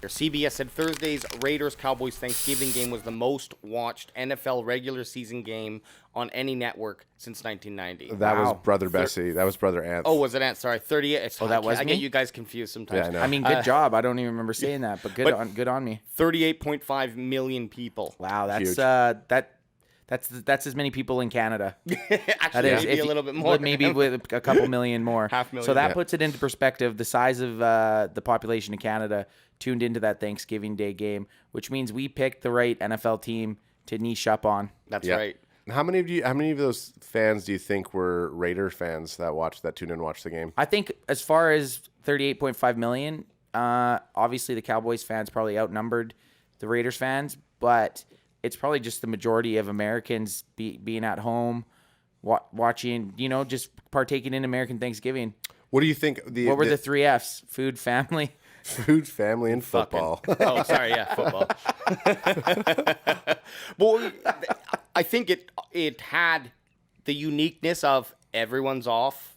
CBS said Thursday's Raiders-Cowboys Thanksgiving game was the most watched NFL regular season game on any network since 1990. That was Brother Bessie. That was Brother Ant. Oh, was it Ant? Sorry, 38. Oh, that was I me? get you guys confused sometimes. Yeah, I know. I mean, good job. I don't even remember saying that, but good on me. 38.5 million people. Wow, that's Huge. That's as many people in Canada. Actually, That is, maybe a little bit more. Maybe with a couple million more. 500,000. So that puts it into perspective. The size of the population of Canada tuned into that Thanksgiving Day game, which means we picked the right NFL team to niche up on. That's Yeah. right. How many of those fans do you think were Raider fans that tuned in and watched the game? I think as far as 38.5 million, obviously the Cowboys fans probably outnumbered the Raiders fans, but it's probably just the majority of Americans being at home, watching, just partaking in American Thanksgiving. What do you think? What were the 3 Fs? Food, family. Food, family, and football. Oh, sorry, yeah, football. Well, I think it had the uniqueness of everyone's off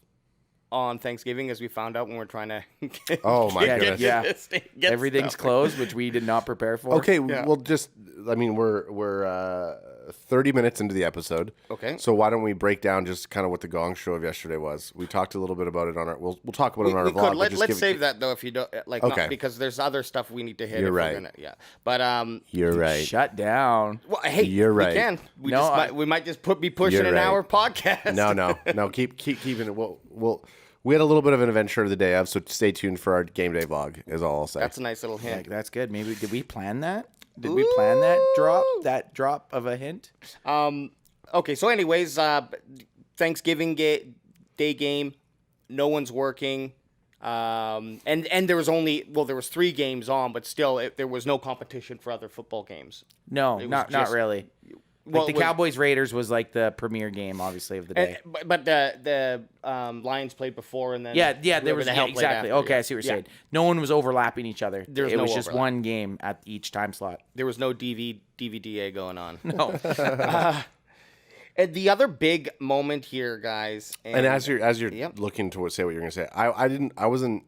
on Thanksgiving, as we found out when we're trying to get, Oh my goodness! Yeah. get Everything's stuff. closed, which we did not prepare for. Okay, we'll just. I mean, we're 30 minutes into the episode. Okay. So why don't we break down just kind of what the Gong Show of yesterday was? We talked a little bit about it on our. We'll talk about it on our We vlog. could. but just Let's give- save that though, if you don't like, Okay. not, because there's other stuff we need to hit. You're if we're right. Gonna, yeah, but You're right. Shut down. well, hey, You're right. We can. We No, just we might just be pushing You're an right. hour podcast. No. Keep keeping it. We had a little bit of an adventure the day of, so stay tuned for our game day vlog. Is all I'll say. That's a nice little Yeah, hint. that's good. Maybe did we plan that? Did we plan that drop of a hint? Okay, so anyways, Thanksgiving Day game, no one's working, and there was there was 3 games on, but still there was no competition for other football games. No, was not just- really. Well, The it was- Cowboys Raiders was like the premier game, obviously, of the day. But the Lions played before, and then Yeah, there whoever was the hell played exactly. after, Okay, yeah. I see what Yeah. you're saying. No one was overlapping each other. There's it no was just overlap. one game at each time slot. There was no DVDA going on. No. And the other big moment here, guys, And as you're Yep. looking to say what you're going to say, I wasn't.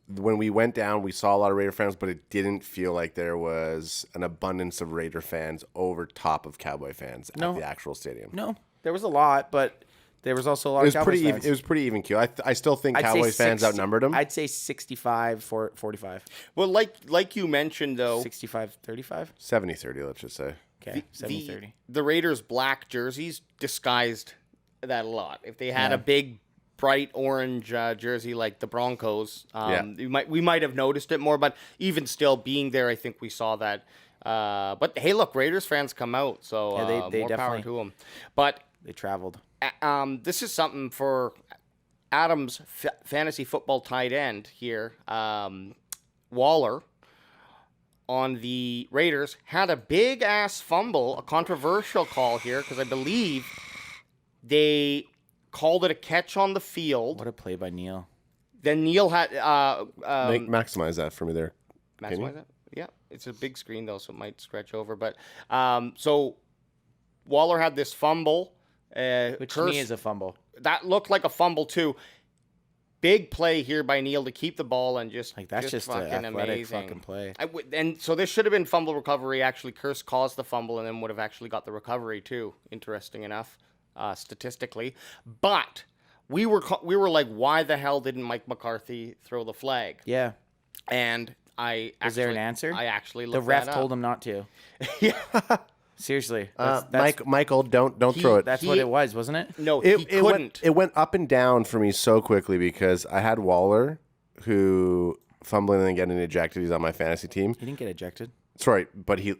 When we went down, we saw a lot of Raider fans, but it didn't feel like there was an abundance of Raider fans over top of Cowboy fans at the actual stadium. No, there was a lot, but there was also a lot It was of Cowboys pretty. fans. It was pretty even keel. I still think I'd say Cowboys fans 60 outnumbered them. I'd say 65 for 45. well, like you mentioned though, 65 35? 70-30, let's just say. Okay, 70 30. the Raiders' black jerseys disguised that a lot. If they had a big, bright orange jersey like the Broncos, we might have noticed it more. But even still, being there, I think we saw that. But hey, look, Raiders fans come out, so Yeah, they more power definitely- to them. But They traveled. this is something for Adam's fantasy football tight end here. Waller on the Raiders had a big ass fumble, a controversial call here because I believe they called it a catch on the field. What a play by Neil. Then Neil had Maximize that for me there. Can you? maximize it. Yeah, it's a big screen though, so it might stretch over. But so Waller had this fumble, Which to me is a fumble. that looked like a fumble too. Big play here by Neil to keep the ball and just Like, that's just fucking an athletic amazing fucking play. And so this should have been fumble recovery. Actually, Curse caused the fumble and then would have actually got the recovery too. Interesting enough, statistically. But we were like, why the hell didn't Mike McCarthy throw the flag? Yeah. And Is there an answer? I actually The looked ref that up. told him not to. Yeah. Seriously. That's, Michael, don't throw it. that's what it was, wasn't it? No, he couldn't. It went up and down for me so quickly because I had Waller, who fumbling and then getting ejected. He's on my fantasy team. He didn't get ejected. Sorry, but he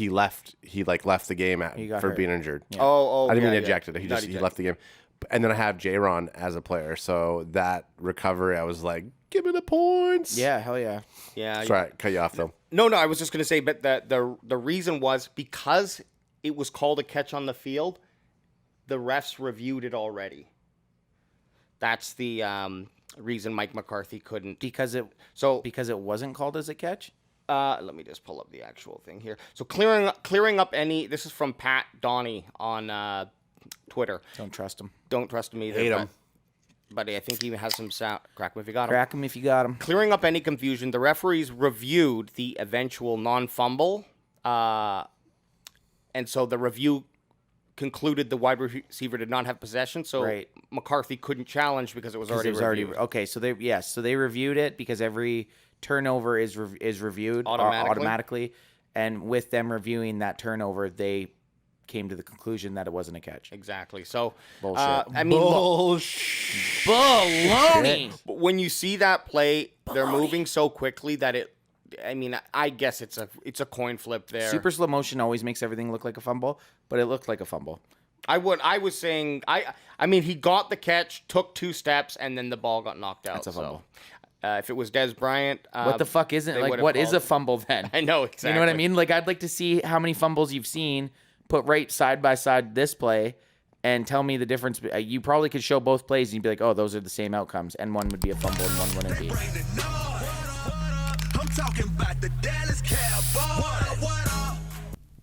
left. He left the game got for hurt. being injured. Oh, I didn't yeah, mean yeah. ejected. He Not he ejected. left the game. And then I have J-Ron as a player. So that recovery, I was like, give me the points. Yeah, hell yeah. Yeah. Sorry, cut you off though. No, I was just going to say, but the reason was because it was called a catch on the field, the refs reviewed it already. That's the reason Mike McCarthy couldn't. Because it wasn't called as a catch? Let me just pull up the actual thing here. So clearing up any. This is from Pat Donnie on Twitter. Don't trust him. Don't trust him either. Hate but- him. but I think he has some sound. Crack him if you got him. Crack him if you got him. Clearing up any confusion, the referees reviewed the eventual non-fumble, and so the review concluded the wide receiver did not have possession, so Right. McCarthy couldn't challenge because it was already reviewed. Okay, so they reviewed it because every turnover is reviewed automatically, and with them reviewing that turnover, they came to the conclusion that it wasn't a catch. Exactly. So, Bullshit. I mean, look, Baloney. but when you see that play, they're moving so quickly that it. I mean, I guess it's a coin flip there. Super slow motion always makes everything look like a fumble, but it looked like a fumble. I was saying I mean he got the catch, took 2 steps, and then the ball got knocked out. That's a fumble. So, if it was Des Bryant, What the fuck isn't they like? would've What is a called- fumble then? I know exactly. You know what I mean? Like I'd like to see how many fumbles you've seen, put right side by side this play, and tell me the difference. You probably could show both plays and you'd be like, oh, those are the same outcomes, and one would be a fumble and one wouldn't be. I'm talking about the Dallas Cowboys.